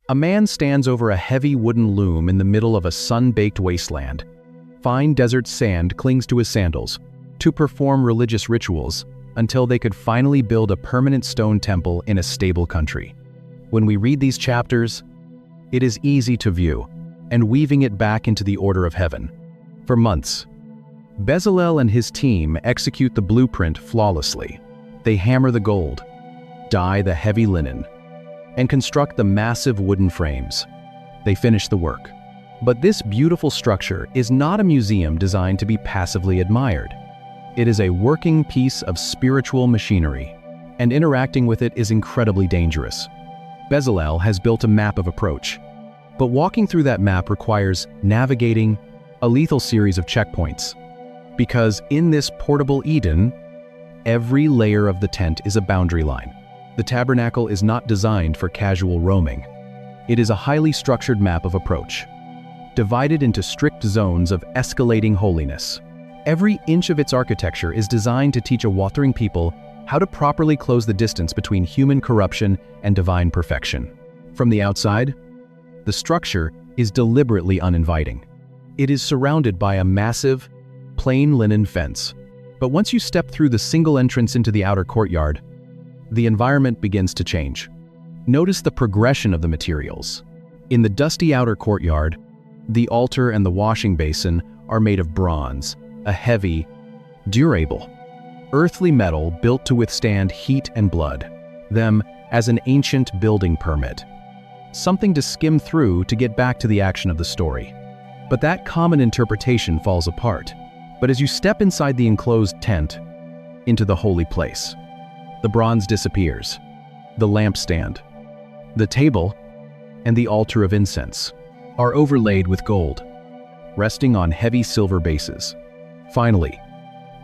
A man stands over a heavy wooden loom in the middle of a sun-baked wasteland. Fine desert sand clings to his sandals to perform religious rituals until they could finally build a permanent stone temple in a stable country. When we read these chapters, it is easy to view, and weaving it back into the order of heaven. For months, Bezalel and his team execute the blueprint flawlessly. They hammer the gold, dye the heavy linen, and construct the massive wooden frames. They finish the work. But this beautiful structure is not a museum designed to be passively admired. It is a working piece of spiritual machinery, and interacting with it is incredibly dangerous. Bezalel has built a map of approach, but walking through that map requires navigating a lethal series of checkpoints. Because in this portable Eden, every layer of the tent is a boundary line. The tabernacle is not designed for casual roaming. It is a highly structured map of approach, divided into strict zones of escalating holiness. Every inch of its architecture is designed to teach a wandering people how to properly close the distance between human corruption and divine perfection. From the outside, the structure is deliberately uninviting. It is surrounded by a massive, plain linen fence. But once you step through the single entrance into the outer courtyard, the environment begins to change. Notice the progression of the materials. In the dusty outer courtyard, the altar and the washing basin are made of bronze, a heavy, durable, earthly metal built to withstand heat and blood, them as an ancient building permit. Something to skim through to get back to the action of the story. But that common interpretation falls apart. But as you step inside the enclosed tent, into the holy place, the bronze disappears, the lampstand, the table, and the altar of incense are overlaid with gold, resting on heavy silver bases. Finally,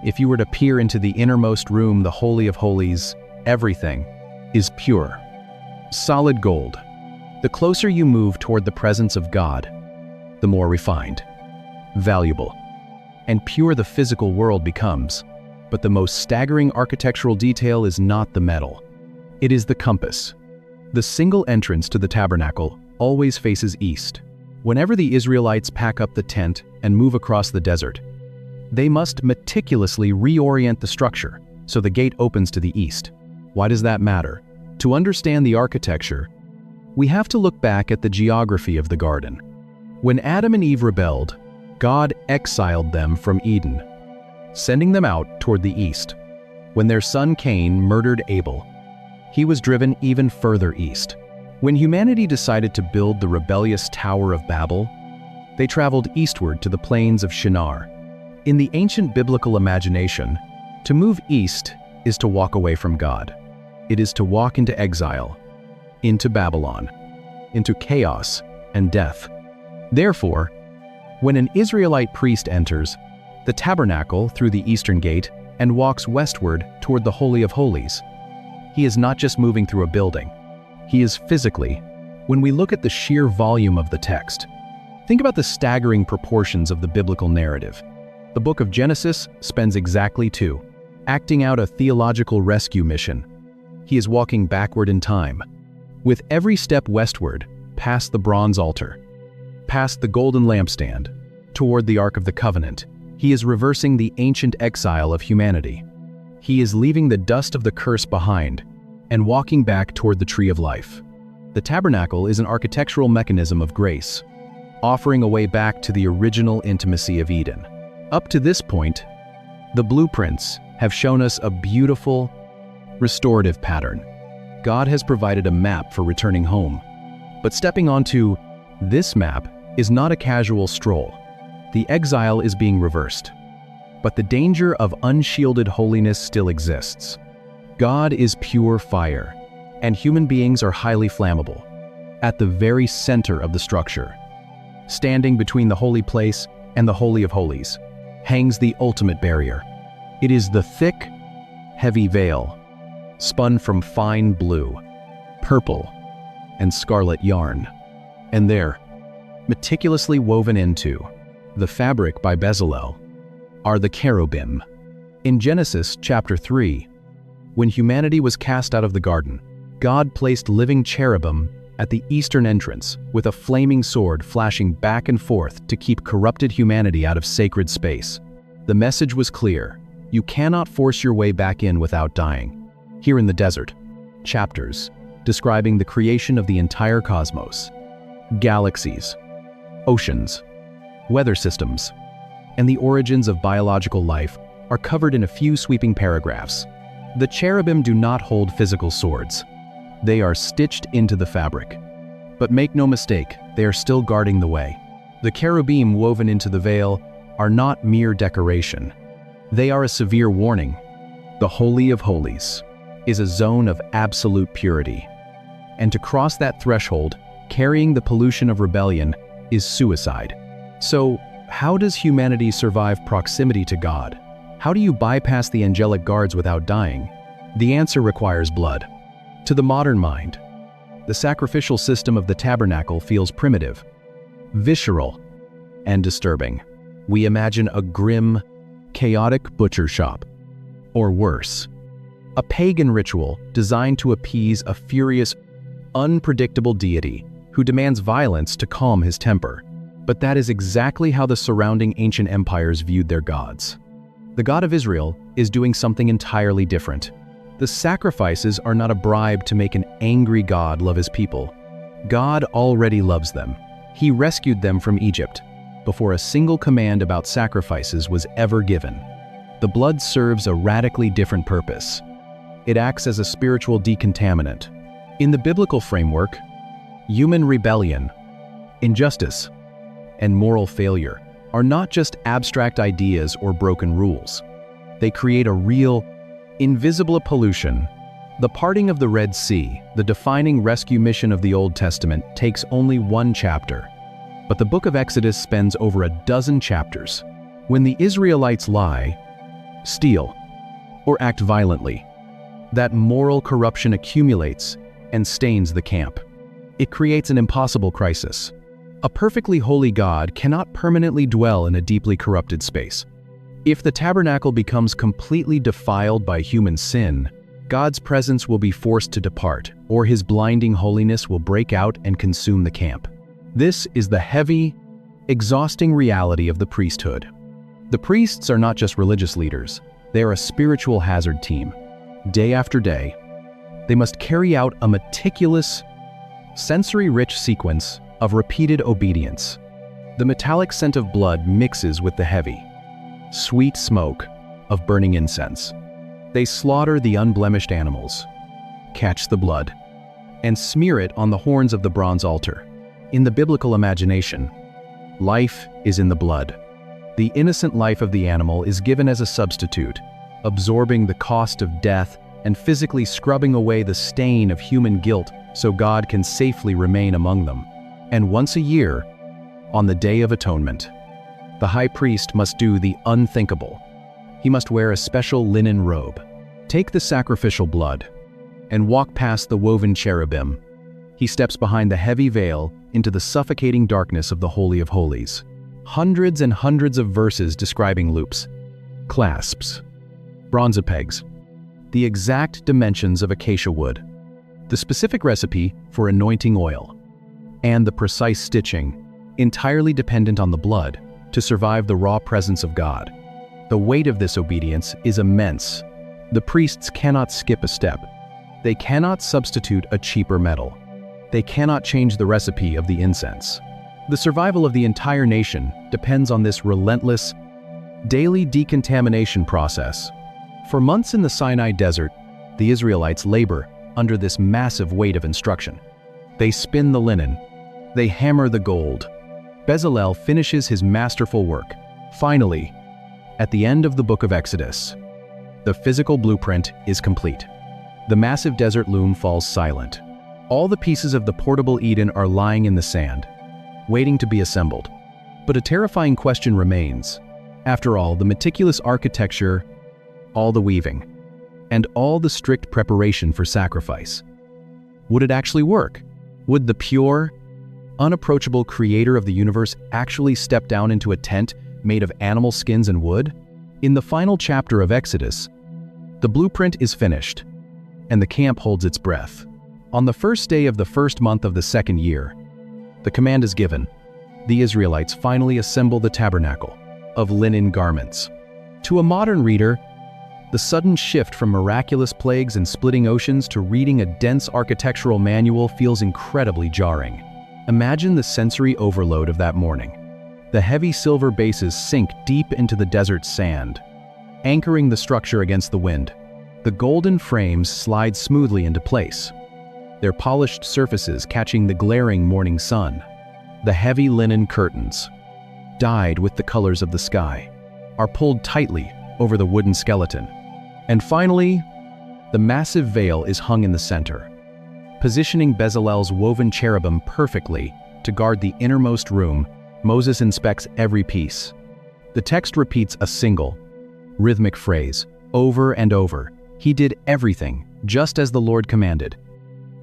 if you were to peer into the innermost room, the Holy of Holies, everything is pure, solid gold. The closer you move toward the presence of God, the more refined, valuable, and pure the physical world becomes. But the most staggering architectural detail is not the metal. It is the compass. The single entrance to the tabernacle always faces east. Whenever the Israelites pack up the tent and move across the desert, they must meticulously reorient the structure so the gate opens to the east. Why does that matter? To understand the architecture, we have to look back at the geography of the garden. When Adam and Eve rebelled, God exiled them from Eden, sending them out toward the east. When their son Cain murdered Abel, he was driven even further east. When humanity decided to build the rebellious Tower of Babel, they traveled eastward to the plains of Shinar. In the ancient biblical imagination, to move east is to walk away from God. It is to walk into exile, into Babylon, into chaos and death. Therefore, when an Israelite priest enters the tabernacle through the eastern gate and walks westward toward the Holy of Holies, he is not just moving through a building. He is physically. When we look at the sheer volume of the text, think about the staggering proportions of the biblical narrative. The book of Genesis spends exactly 2, acting out a theological rescue mission. He is walking backward in time, with every step westward, past the bronze altar, past the golden lampstand, toward the Ark of the Covenant. He is reversing the ancient exile of humanity. He is leaving the dust of the curse behind and walking back toward the tree of life. The tabernacle is an architectural mechanism of grace, offering a way back to the original intimacy of Eden. Up to this point, the blueprints have shown us a beautiful, restorative pattern. God has provided a map for returning home. But stepping onto this map is not a casual stroll. The exile is being reversed. But the danger of unshielded holiness still exists. God is pure fire, and human beings are highly flammable. At the very center of the structure, standing between the holy place and the Holy of Holies, hangs the ultimate barrier. It is the thick, heavy veil, spun from fine blue, purple, and scarlet yarn. And there, meticulously woven into the fabric by Bezalel, are the cherubim. In Genesis chapter 3, when humanity was cast out of the garden, God placed living cherubim at the eastern entrance, with a flaming sword flashing back and forth to keep corrupted humanity out of sacred space. The message was clear: you cannot force your way back in without dying. Here in the desert, chapters describing the creation of the entire cosmos, galaxies, oceans, weather systems, and the origins of biological life are covered in a few sweeping paragraphs. The cherubim do not hold physical swords. They are stitched into the fabric. But make no mistake, they are still guarding the way. The cherubim woven into the veil are not mere decoration. They are a severe warning. The Holy of Holies is a zone of absolute purity. And to cross that threshold, carrying the pollution of rebellion, is suicide. So, how does humanity survive proximity to God? How do you bypass the angelic guards without dying? The answer requires blood. To the modern mind, the sacrificial system of the tabernacle feels primitive, visceral, and disturbing. We imagine a grim, chaotic butcher shop. Or worse, a pagan ritual designed to appease a furious, unpredictable deity who demands violence to calm his temper. But that is exactly how the surrounding ancient empires viewed their gods. The God of Israel is doing something entirely different. The sacrifices are not a bribe to make an angry God love his people. God already loves them. He rescued them from Egypt before a single command about sacrifices was ever given. The blood serves a radically different purpose. It acts as a spiritual decontaminant. In the biblical framework, human rebellion, injustice, and moral failure are not just abstract ideas or broken rules. They create a real, invisible pollution. The parting of the Red Sea, the defining rescue mission of the Old Testament, takes only one chapter. But the book of Exodus spends over a dozen chapters. When the Israelites lie, steal, or act violently, that moral corruption accumulates and stains the camp. It creates an impossible crisis. A perfectly holy God cannot permanently dwell in a deeply corrupted space. If the tabernacle becomes completely defiled by human sin, God's presence will be forced to depart, or his blinding holiness will break out and consume the camp. This is the heavy, exhausting reality of the priesthood. The priests are not just religious leaders, they are a spiritual hazard team. Day after day, they must carry out a meticulous, sensory-rich sequence of repeated obedience. The metallic scent of blood mixes with the heavy, sweet smoke of burning incense. They slaughter the unblemished animals, catch the blood, and smear it on the horns of the bronze altar. In the biblical imagination, life is in the blood. The innocent life of the animal is given as a substitute, absorbing the cost of death and physically scrubbing away the stain of human guilt so God can safely remain among them. And once a year, on the Day of Atonement, the high priest must do the unthinkable. He must wear a special linen robe, take the sacrificial blood, and walk past the woven cherubim. He steps behind the heavy veil into the suffocating darkness of the Holy of Holies. Hundreds and hundreds of verses describing loops, clasps, bronze pegs, the exact dimensions of acacia wood, the specific recipe for anointing oil, and the precise stitching, entirely dependent on the blood, to survive the raw presence of God. The weight of this obedience is immense. The priests cannot skip a step. They cannot substitute a cheaper metal. They cannot change the recipe of the incense. The survival of the entire nation depends on this relentless, daily decontamination process. For months in the Sinai desert, the Israelites labor under this massive weight of instruction. They spin the linen. They hammer the gold. Bezalel finishes his masterful work. Finally, at the end of the book of Exodus, the physical blueprint is complete. The massive desert loom falls silent. All the pieces of the portable Eden are lying in the sand, waiting to be assembled. But a terrifying question remains. After all, the meticulous architecture, all the weaving, and all the strict preparation for sacrifice, would it actually work? Would the pure, unapproachable creator of the universe actually step down into a tent made of animal skins and wood? In the final chapter of Exodus, the blueprint is finished, and the camp holds its breath. On the first day of the first month of the second year, the command is given. The Israelites finally assemble the tabernacle of linen garments. To a modern reader, the sudden shift from miraculous plagues and splitting oceans to reading a dense architectural manual feels incredibly jarring. Imagine the sensory overload of that morning. The heavy silver bases sink deep into the desert sand, anchoring the structure against the wind. The golden frames slide smoothly into place, their polished surfaces catching the glaring morning sun. The heavy linen curtains, dyed with the colors of the sky, are pulled tightly over the wooden skeleton. And finally, the massive veil is hung in the center, positioning Bezalel's woven cherubim perfectly to guard the innermost room. Moses inspects every piece. The text repeats a single, rhythmic phrase over and over. He did everything just as the Lord commanded.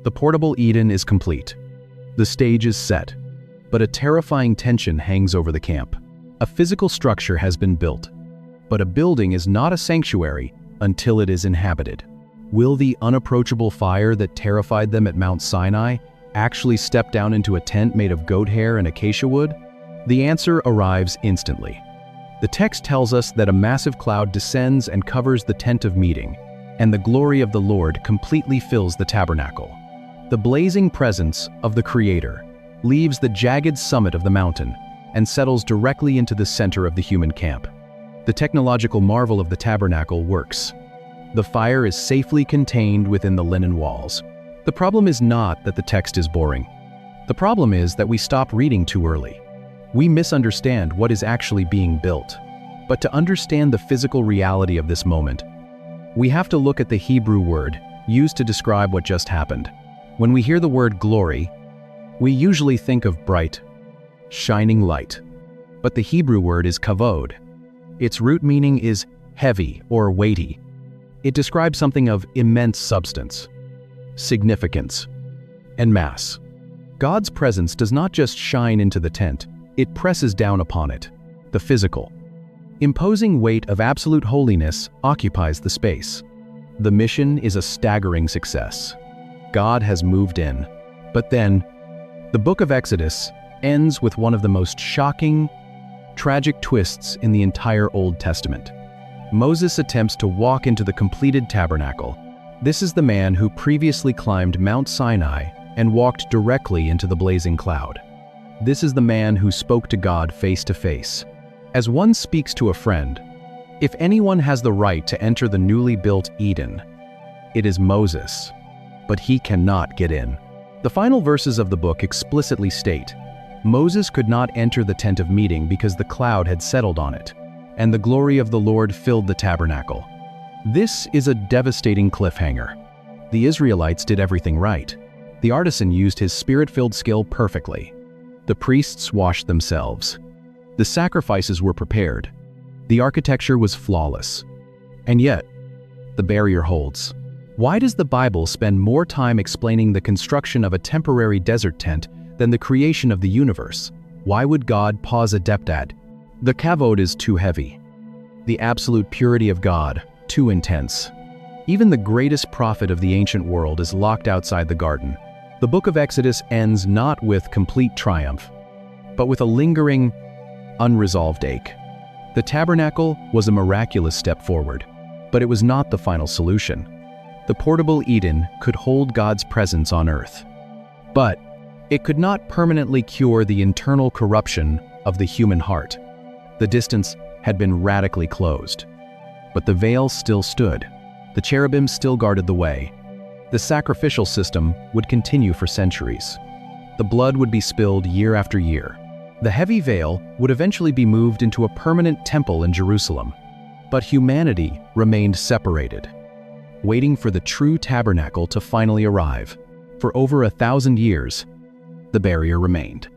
The portable Eden is complete. The stage is set, but a terrifying tension hangs over the camp. A physical structure has been built, but a building is not a sanctuary until it is inhabited. Will the unapproachable fire that terrified them at Mount Sinai actually step down into a tent made of goat hair and acacia wood? The answer arrives instantly. The text tells us that a massive cloud descends and covers the tent of meeting, and the glory of the Lord completely fills the tabernacle. The blazing presence of the Creator leaves the jagged summit of the mountain and settles directly into the center of the human camp. The technological marvel of the tabernacle works. The fire is safely contained within the linen walls. The problem is not that the text is boring. The problem is that we stop reading too early. We misunderstand what is actually being built. But to understand the physical reality of this moment, we have to look at the Hebrew word used to describe what just happened. When we hear the word glory, we usually think of bright, shining light. But the Hebrew word is kavod. Its root meaning is heavy or weighty. It describes something of immense substance, significance, and mass. God's presence does not just shine into the tent, it presses down upon it, the physical. Imposing weight of absolute holiness occupies the space. The mission is a staggering success. God has moved in. But then, the book of Exodus ends with one of the most shocking, tragic twists in the entire Old Testament. Moses attempts to walk into the completed tabernacle. This is the man who previously climbed Mount Sinai and walked directly into the blazing cloud. This is the man who spoke to God face to face. As one speaks to a friend, if anyone has the right to enter the newly built Eden, it is Moses, but he cannot get in. The final verses of the book explicitly state, Moses could not enter the tent of meeting because the cloud had settled on it, and the glory of the Lord filled the tabernacle. This is a devastating cliffhanger. The Israelites did everything right. The artisan used his spirit-filled skill perfectly. The priests washed themselves. The sacrifices were prepared. The architecture was flawless. And yet, the barrier holds. Why does the Bible spend more time explaining the construction of a temporary desert tent than the creation of the universe? Why would God pause adept at? The kavod is too heavy. The absolute purity of God, too intense. Even the greatest prophet of the ancient world is locked outside the garden. The book of Exodus ends not with complete triumph, but with a lingering, unresolved ache. The tabernacle was a miraculous step forward, but it was not the final solution. The portable Eden could hold God's presence on earth, but it could not permanently cure the internal corruption of the human heart. The distance had been radically closed, but the veil still stood. The cherubim still guarded the way. The sacrificial system would continue for centuries. The blood would be spilled year after year. The heavy veil would eventually be moved into a permanent temple in Jerusalem. But humanity remained separated, waiting for the true tabernacle to finally arrive. For over 1,000 years, the barrier remained.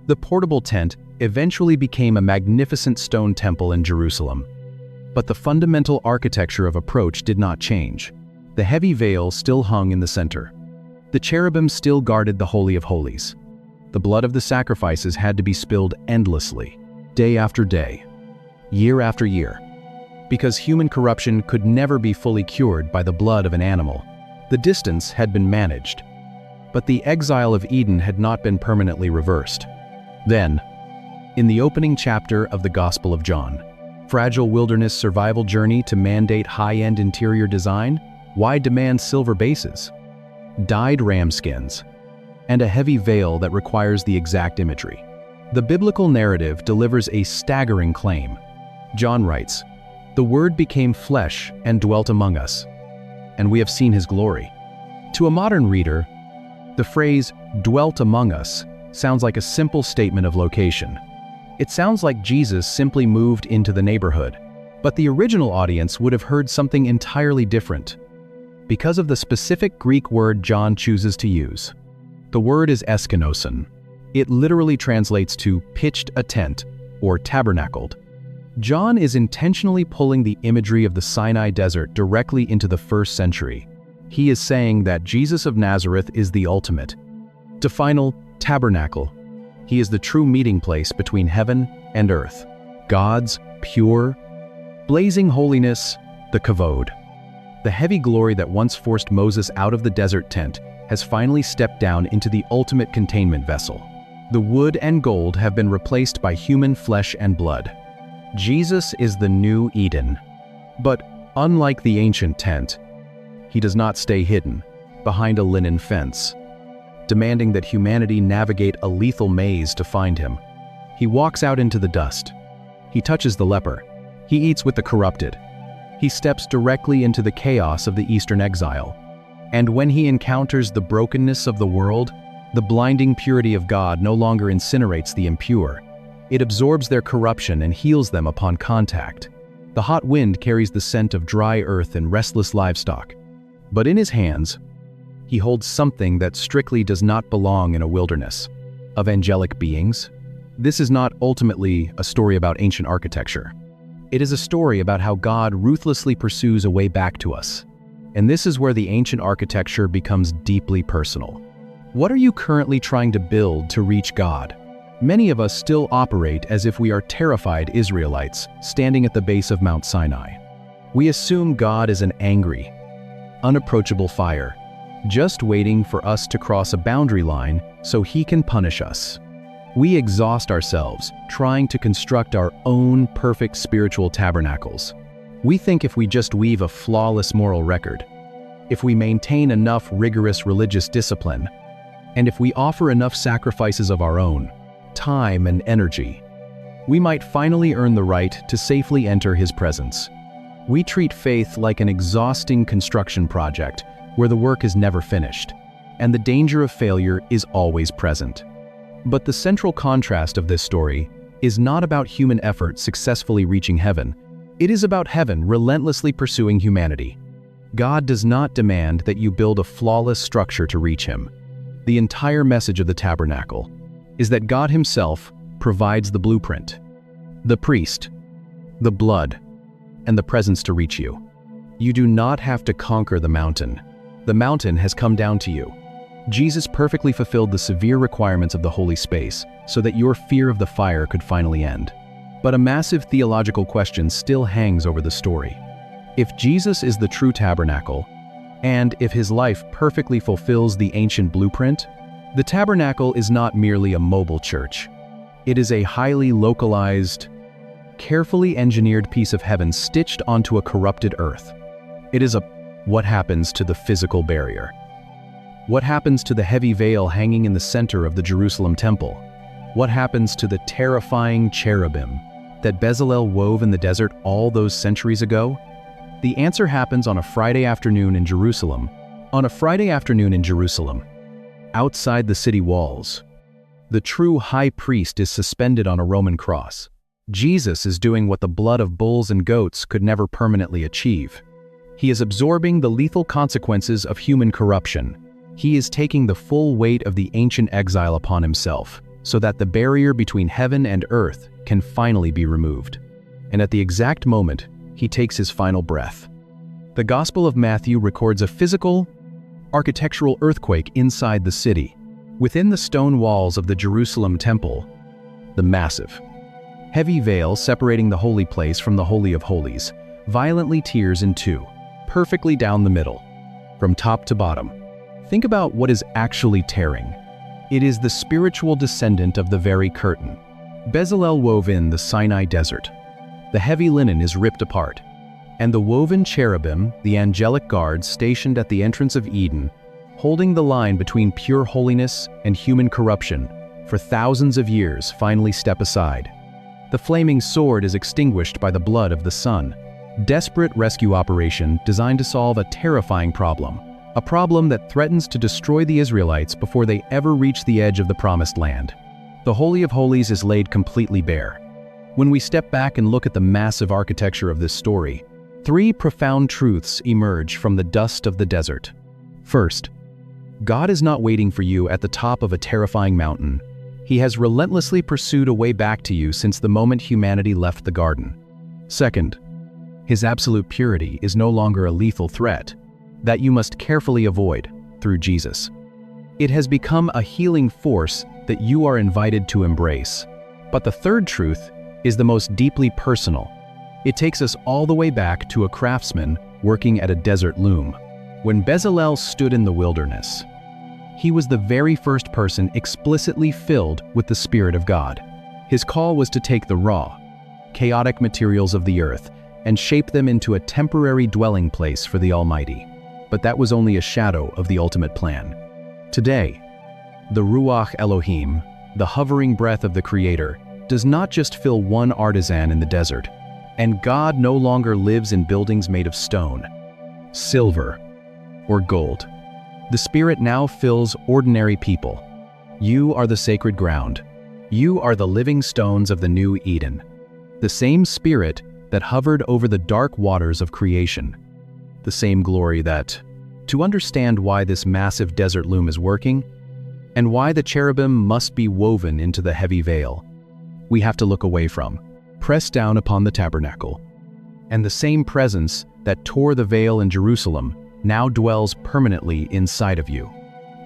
The portable tent eventually became a magnificent stone temple in Jerusalem. But the fundamental architecture of approach did not change. The heavy veil still hung in the center. The cherubim still guarded the Holy of Holies. The blood of the sacrifices had to be spilled endlessly, day after day, year after year. Because human corruption could never be fully cured by the blood of an animal, the distance had been managed. But the exile of Eden had not been permanently reversed. Then, in the opening chapter of the Gospel of John, fragile wilderness survival journey to mandate high-end interior design, why demand silver bases, dyed ram skins, and a heavy veil that requires the exact imagery? The biblical narrative delivers a staggering claim. John writes, "The Word became flesh and dwelt among us, and we have seen his glory." To a modern reader, the phrase "dwelt among us" sounds like a simple statement of location. It sounds like Jesus simply moved into the neighborhood, but the original audience would have heard something entirely different, because of the specific Greek word John chooses to use. The word is eskinoson. It literally translates to pitched a tent or tabernacled. John is intentionally pulling the imagery of the Sinai desert directly into the 1st century. He is saying that Jesus of Nazareth is the ultimate, final tabernacle. He is the true meeting place between heaven and earth. God's pure, blazing holiness, the kavod. The heavy glory that once forced Moses out of the desert tent has finally stepped down into the ultimate containment vessel. The wood and gold have been replaced by human flesh and blood. Jesus is the new Eden. But unlike the ancient tent, he does not stay hidden behind a linen fence, demanding that humanity navigate a lethal maze to find him. He walks out into the dust. He touches the leper. He eats with the corrupted. He steps directly into the chaos of the Eastern exile. And when he encounters the brokenness of the world, the blinding purity of God no longer incinerates the impure. It absorbs their corruption and heals them upon contact. The hot wind carries the scent of dry earth and restless livestock. But in his hands, he holds something that strictly does not belong in a wilderness of angelic beings. This is not ultimately a story about ancient architecture. It is a story about how God ruthlessly pursues a way back to us. And this is where the ancient architecture becomes deeply personal. What are you currently trying to build to reach God? Many of us still operate as if we are terrified Israelites standing at the base of Mount Sinai. We assume God is an angry, unapproachable fire, just waiting for us to cross a boundary line so he can punish us. We exhaust ourselves trying to construct our own perfect spiritual tabernacles. We think if we just weave a flawless moral record, if we maintain enough rigorous religious discipline, and if we offer enough sacrifices of our own, time and energy, we might finally earn the right to safely enter his presence. We treat faith like an exhausting construction project where the work is never finished, and the danger of failure is always present. But the central contrast of this story is not about human effort successfully reaching heaven. It is about heaven relentlessly pursuing humanity. God does not demand that you build a flawless structure to reach him. The entire message of the tabernacle is that God himself provides the blueprint, the priest, the blood, and the presence to reach you. You do not have to conquer the mountain. The mountain has come down to you. Jesus perfectly fulfilled the severe requirements of the holy space so that your fear of the fire could finally end. But a massive theological question still hangs over the story. If Jesus is the true tabernacle, and if his life perfectly fulfills the ancient blueprint, the tabernacle is not merely a mobile church. It is a highly localized, carefully engineered piece of heaven stitched onto a corrupted earth. It is what happens to the physical barrier? What happens to the heavy veil hanging in the center of the Jerusalem temple? What happens to the terrifying cherubim that Bezalel wove in the desert all those centuries ago? The answer happens on a Friday afternoon in Jerusalem. Outside the city walls, the true high priest is suspended on a Roman cross. Jesus is doing what the blood of bulls and goats could never permanently achieve. He is absorbing the lethal consequences of human corruption. He is taking the full weight of the ancient exile upon himself, so that the barrier between heaven and earth can finally be removed. And at the exact moment, he takes his final breath. The Gospel of Matthew records a physical, architectural earthquake inside the city. Within the stone walls of the Jerusalem temple, the massive, heavy veil separating the holy place from the Holy of Holies violently tears in two, perfectly down the middle, from top to bottom. Think about what is actually tearing. It is the spiritual descendant of the very curtain. Bezalel wove in the Sinai desert. The heavy linen is ripped apart, and the woven cherubim, the angelic guards stationed at the entrance of Eden, holding the line between pure holiness and human corruption, for thousands of years finally step aside. The flaming sword is extinguished by the blood of the Son. Desperate rescue operation designed to solve a terrifying problem, a problem that threatens to destroy the Israelites before they ever reach the edge of the Promised Land. The Holy of Holies is laid completely bare. When we step back and look at the massive architecture of this story, three profound truths emerge from the dust of the desert. First, God is not waiting for you at the top of a terrifying mountain. He has relentlessly pursued a way back to you since the moment humanity left the garden. Second, His absolute purity is no longer a lethal threat that you must carefully avoid through Jesus. It has become a healing force that you are invited to embrace. But the third truth is the most deeply personal. It takes us all the way back to a craftsman working at a desert loom. When Bezalel stood in the wilderness, he was the very first person explicitly filled with the Spirit of God. His call was to take the raw, chaotic materials of the earth and shape them into a temporary dwelling place for the Almighty. But that was only a shadow of the ultimate plan. Today, the Ruach Elohim, the hovering breath of the Creator, does not just fill one artisan in the desert. And God no longer lives in buildings made of stone, silver, or gold. The Spirit now fills ordinary people. You are the sacred ground. You are the living stones of the new Eden. The same Spirit that hovered over the dark waters of creation. The same glory that, to understand why this massive desert loom is working, and why the cherubim must be woven into the heavy veil, we have to look away from, press down upon the tabernacle. And the same presence that tore the veil in Jerusalem now dwells permanently inside of you.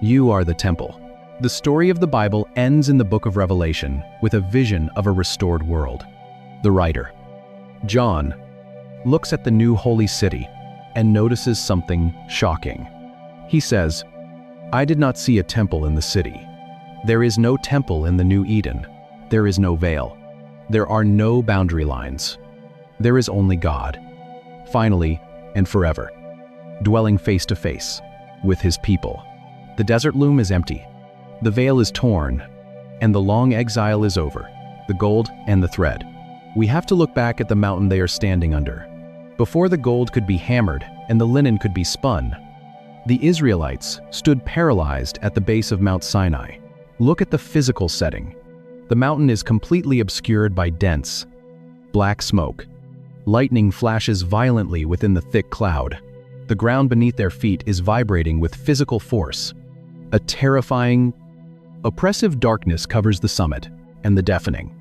You are the temple. The story of the Bible ends in the book of Revelation with a vision of a restored world. The writer, John, looks at the new holy city and notices something shocking. He says, "I did not see a temple in the city. There is no temple in the new Eden. There is no veil. There are no boundary lines. There is only God, finally and forever, dwelling face to face with His people." The desert loom is empty. The veil is torn, and the long exile is over, the gold and the thread. We have to look back at the mountain they are standing under. Before the gold could be hammered and the linen could be spun, the Israelites stood paralyzed at the base of Mount Sinai. Look at the physical setting. The mountain is completely obscured by dense, black smoke. Lightning flashes violently within the thick cloud. The ground beneath their feet is vibrating with physical force. A terrifying, oppressive darkness covers the summit, and the deafening,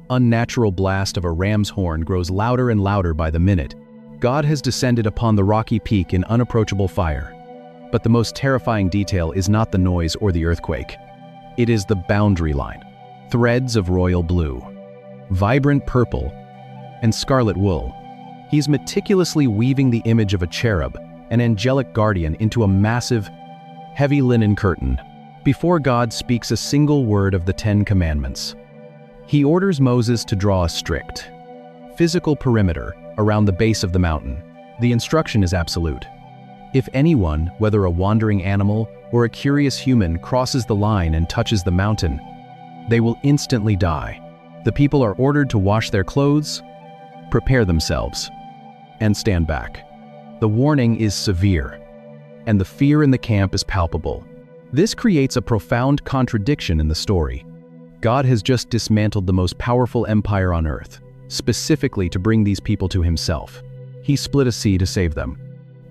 unnatural blast of a ram's horn grows louder and louder by the minute. God has descended upon the rocky peak in unapproachable fire. But the most terrifying detail is not the noise or the earthquake. It is the boundary line. Threads of royal blue, vibrant purple, and scarlet wool. He's meticulously weaving the image of a cherub, an angelic guardian, into a massive, heavy linen curtain. Before God speaks a single word of the 10 Commandments, He orders Moses to draw a strict, physical perimeter around the base of the mountain. The instruction is absolute. If anyone, whether a wandering animal or a curious human, crosses the line and touches the mountain, they will instantly die. The people are ordered to wash their clothes, prepare themselves, and stand back. The warning is severe, and the fear in the camp is palpable. This creates a profound contradiction in the story. God has just dismantled the most powerful empire on earth, specifically to bring these people to Himself. He split a sea to save them.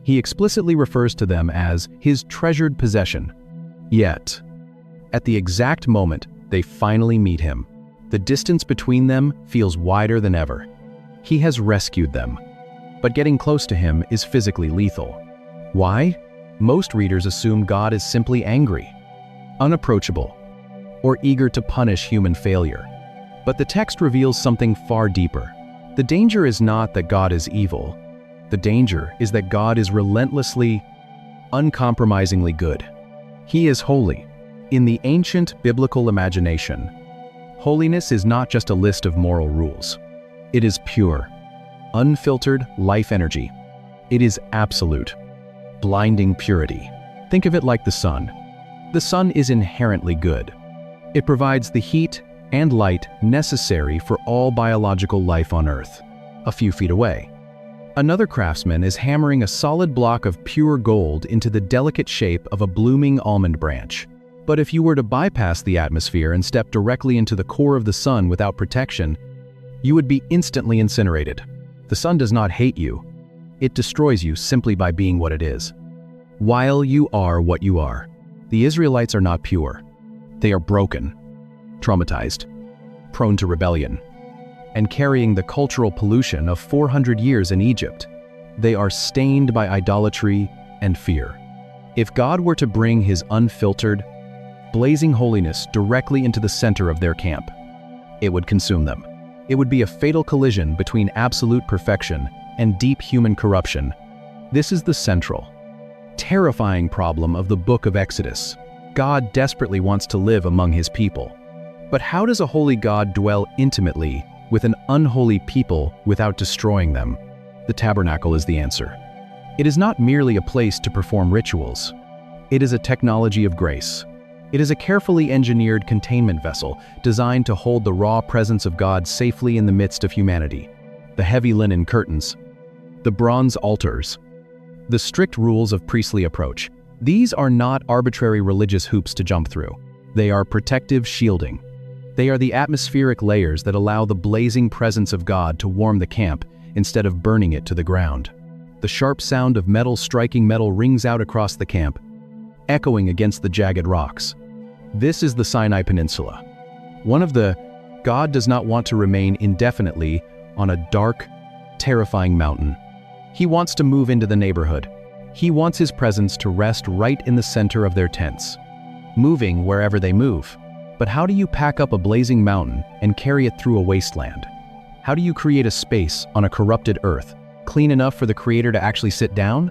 He explicitly refers to them as His treasured possession. Yet, at the exact moment they finally meet Him, the distance between them feels wider than ever. He has rescued them, but getting close to Him is physically lethal. Why? Most readers assume God is simply angry, unapproachable, or eager to punish human failure. But the text reveals something far deeper. The danger is not that God is evil. The danger is that God is relentlessly, uncompromisingly good. He is holy. In the ancient biblical imagination, holiness is not just a list of moral rules. It is pure, unfiltered life energy. It is absolute, blinding purity. Think of it like the sun. The sun is inherently good. It provides the heat and light necessary for all biological life on Earth, a few feet away. Another craftsman is hammering a solid block of pure gold into the delicate shape of a blooming almond branch. But if you were to bypass the atmosphere and step directly into the core of the sun without protection, you would be instantly incinerated. The sun does not hate you. It destroys you simply by being what it is. While you are what you are, the Israelites are not pure. They are broken, traumatized, prone to rebellion, and carrying the cultural pollution of 400 years in Egypt. They are stained by idolatry and fear. If God were to bring his unfiltered, blazing holiness directly into the center of their camp, it would consume them. It would be a fatal collision between absolute perfection and deep human corruption. This is the central, terrifying problem of the book of Exodus. God desperately wants to live among his people. But how does a holy God dwell intimately with an unholy people without destroying them? The tabernacle is the answer. It is not merely a place to perform rituals. It is a technology of grace. It is a carefully engineered containment vessel designed to hold the raw presence of God safely in the midst of humanity. The heavy linen curtains, the bronze altars, the strict rules of priestly approach. These are not arbitrary religious hoops to jump through. They are protective shielding. They are the atmospheric layers that allow the blazing presence of God to warm the camp instead of burning it to the ground. The sharp sound of metal striking metal rings out across the camp, echoing against the jagged rocks. This is the Sinai Peninsula. God does not want to remain indefinitely on a dark, terrifying mountain. He wants to move into the neighborhood. He wants his presence to rest right in the center of their tents, moving wherever they move. But how do you pack up a blazing mountain and carry it through a wasteland? How do you create a space on a corrupted earth, clean enough for the Creator to actually sit down?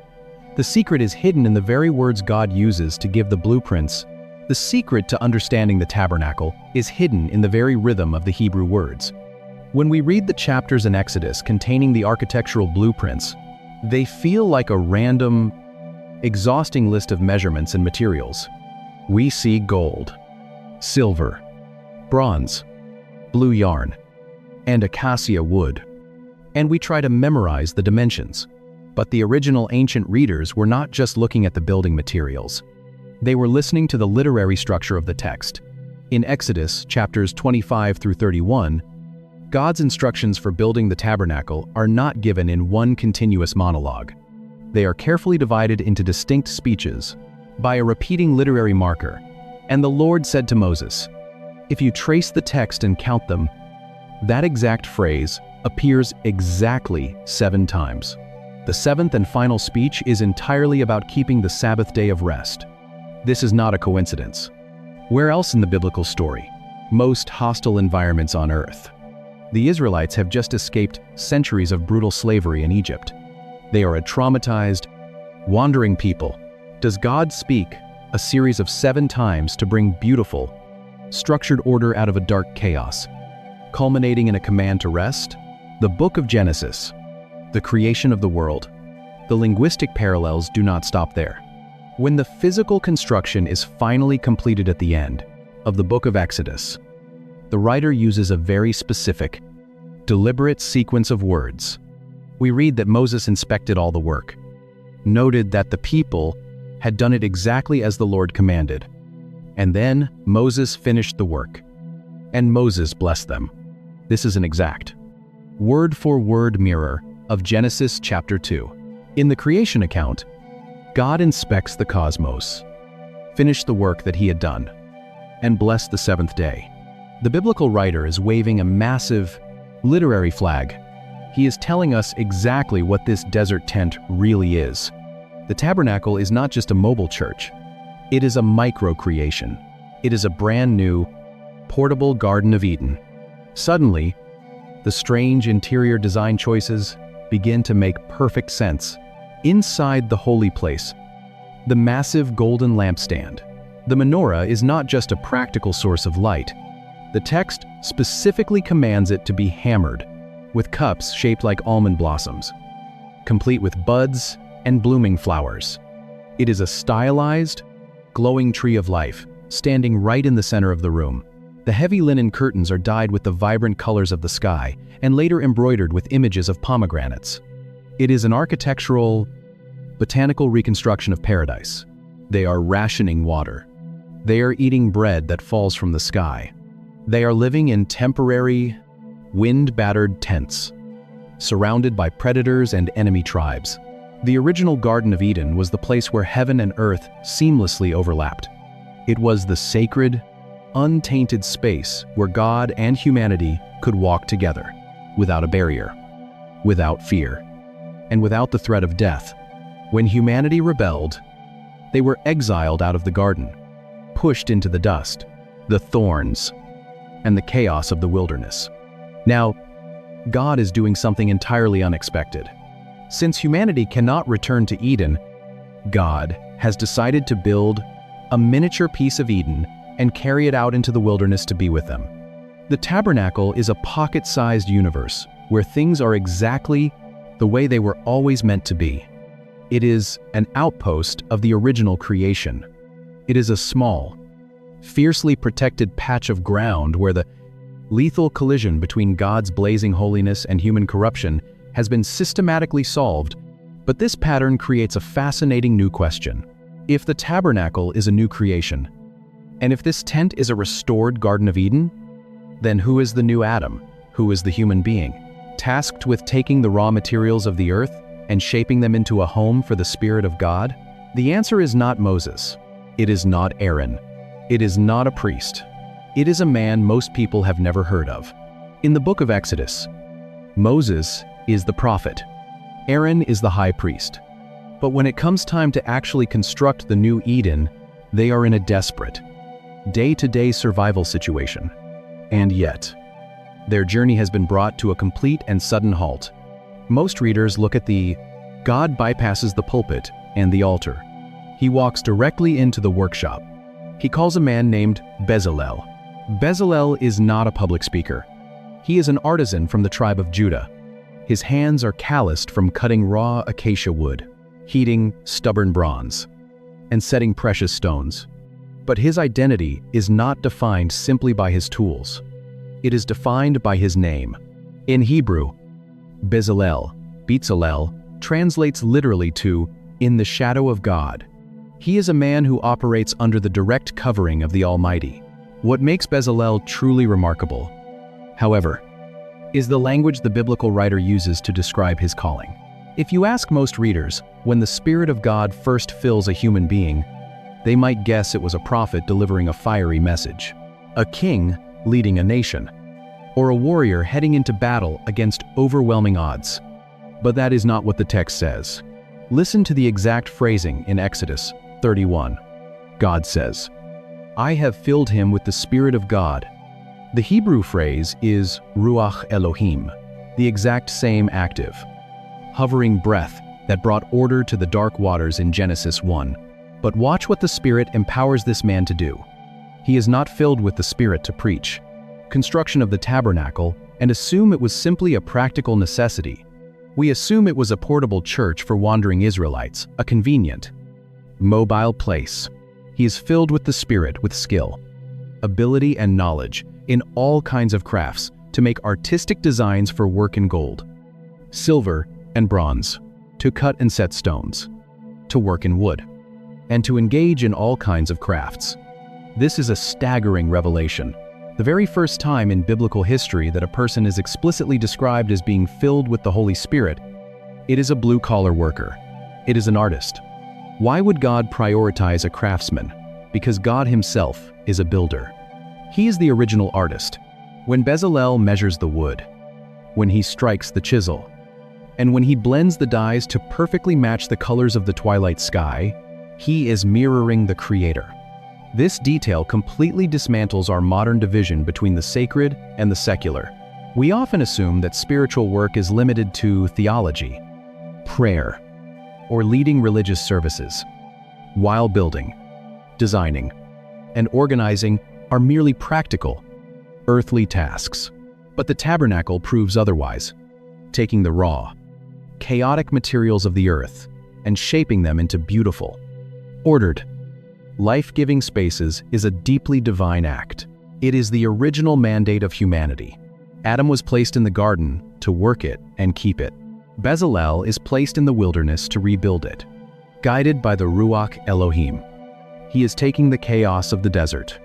The secret is hidden in the very words God uses to give the blueprints. The secret to understanding the tabernacle is hidden in the very rhythm of the Hebrew words. When we read the chapters in Exodus containing the architectural blueprints, they feel like a random, exhausting list of measurements and materials. We see gold, silver, bronze, blue yarn, and acacia wood, and we try to memorize the dimensions. But the original ancient readers were not just looking at the building materials. They were listening to the literary structure of the text. In Exodus chapters 25 through 31, God's instructions for building the tabernacle are not given in one continuous monologue. They are carefully divided into distinct speeches by a repeating literary marker. And the Lord said to Moses, if you trace the text and count them, that exact phrase appears exactly 7 times. The 7th and final speech is entirely about keeping the Sabbath day of rest. This is not a coincidence. Where else in the biblical story? Most hostile environments on earth. The Israelites have just escaped centuries of brutal slavery in Egypt. They are a traumatized, wandering people. Does God speak a series of 7 times to bring beautiful, structured order out of a dark chaos, culminating in a command to rest? The book of Genesis, the creation of the world. The linguistic parallels do not stop there. When the physical construction is finally completed at the end of the book of Exodus, the writer uses a very specific, deliberate sequence of words. We read that Moses inspected all the work, noted that the people had done it exactly as the Lord commanded, and then Moses finished the work, and Moses blessed them. This is an exact, word-for-word mirror of Genesis chapter 2. In the creation account, God inspects the cosmos, finished the work that he had done, and blessed the 7th day. The biblical writer is waving a massive, literary flag. He is telling us exactly what this desert tent really is. The tabernacle is not just a mobile church. It is a micro-creation. It is a brand new, portable Garden of Eden. Suddenly, the strange interior design choices begin to make perfect sense. Inside the holy place, the massive golden lampstand, The menorah is not just a practical source of light. The text specifically commands it to be hammered, with cups shaped like almond blossoms, complete with buds and blooming flowers. It is a stylized, glowing tree of life, standing right in the center of the room. The heavy linen curtains are dyed with the vibrant colors of the sky and later embroidered with images of pomegranates. It is an architectural, botanical reconstruction of paradise. They are rationing water. They are eating bread that falls from the sky. They are living in temporary, wind-battered tents, surrounded by predators and enemy tribes. The original Garden of Eden was the place where heaven and earth seamlessly overlapped. It was the sacred, untainted space where God and humanity could walk together, without a barrier, without fear, and without the threat of death. When humanity rebelled, they were exiled out of the garden, pushed into the dust, the thorns, and the chaos of the wilderness. Now, God is doing something entirely unexpected. Since humanity cannot return to Eden, God has decided to build a miniature piece of Eden and carry it out into the wilderness to be with them. The tabernacle is a pocket-sized universe where things are exactly the way they were always meant to be. It is an outpost of the original creation. It is a small, fiercely protected patch of ground where the lethal collision between God's blazing holiness and human corruption has been systematically solved, but this pattern creates a fascinating new question. If the tabernacle is a new creation, and if this tent is a restored Garden of Eden, then who is the new Adam? Who is the human being, tasked with taking the raw materials of the earth and shaping them into a home for the Spirit of God? The answer is not Moses. It is not Aaron. It is not a priest. It is a man most people have never heard of. In the book of Exodus, Moses is the prophet. Aaron is the high priest. But when it comes time to actually construct the new Eden, they are in a desperate, day-to-day survival situation. And yet, their journey has been brought to a complete and sudden halt. Most readers look at the God bypasses the pulpit and the altar. He walks directly into the workshop. He calls a man named Bezalel. Bezalel is not a public speaker. He is an artisan from the tribe of Judah. His hands are calloused from cutting raw acacia wood, heating stubborn bronze, and setting precious stones. But his identity is not defined simply by his tools. It is defined by his name. In Hebrew, Bezalel, translates literally to "in the shadow of God." He is a man who operates under the direct covering of the Almighty. What makes Bezalel truly remarkable, however, is the language the biblical writer uses to describe his calling. If you ask most readers, when the Spirit of God first fills a human being, they might guess it was a prophet delivering a fiery message, a king leading a nation, or a warrior heading into battle against overwhelming odds. But that is not what the text says. Listen to the exact phrasing in Exodus 31. God says, "I have filled him with the Spirit of God." The Hebrew phrase is Ruach Elohim, the exact same active, hovering breath that brought order to the dark waters in Genesis 1. But watch what the Spirit empowers this man to do. He is not filled with the Spirit to preach construction of the tabernacle and assume it was simply a practical necessity. We assume it was a portable church for wandering Israelites, a convenient, mobile place. He is filled with the Spirit with skill, ability, and knowledge in all kinds of crafts to make artistic designs for work in gold, silver, and bronze, to cut and set stones, to work in wood, and to engage in all kinds of crafts. This is a staggering revelation, the very first time in biblical history that a person is explicitly described as being filled with the Holy Spirit. It is a blue-collar worker. It is an artist. Why would God prioritize a craftsman? Because God himself is a builder. He is the original artist. When Bezalel measures the wood, when he strikes the chisel, and when he blends the dyes to perfectly match the colors of the twilight sky, he is mirroring the Creator. This detail completely dismantles our modern division between the sacred and the secular. We often assume that spiritual work is limited to theology, prayer, or leading religious services, while building, designing, and organizing are merely practical, earthly tasks. But the tabernacle proves otherwise, taking the raw, chaotic materials of the earth and shaping them into beautiful, ordered, life-giving spaces is a deeply divine act. It is the original mandate of humanity. Adam was placed in the garden to work it and keep it. Bezalel is placed in the wilderness to rebuild it, guided by the Ruach Elohim. He is taking the chaos of the desert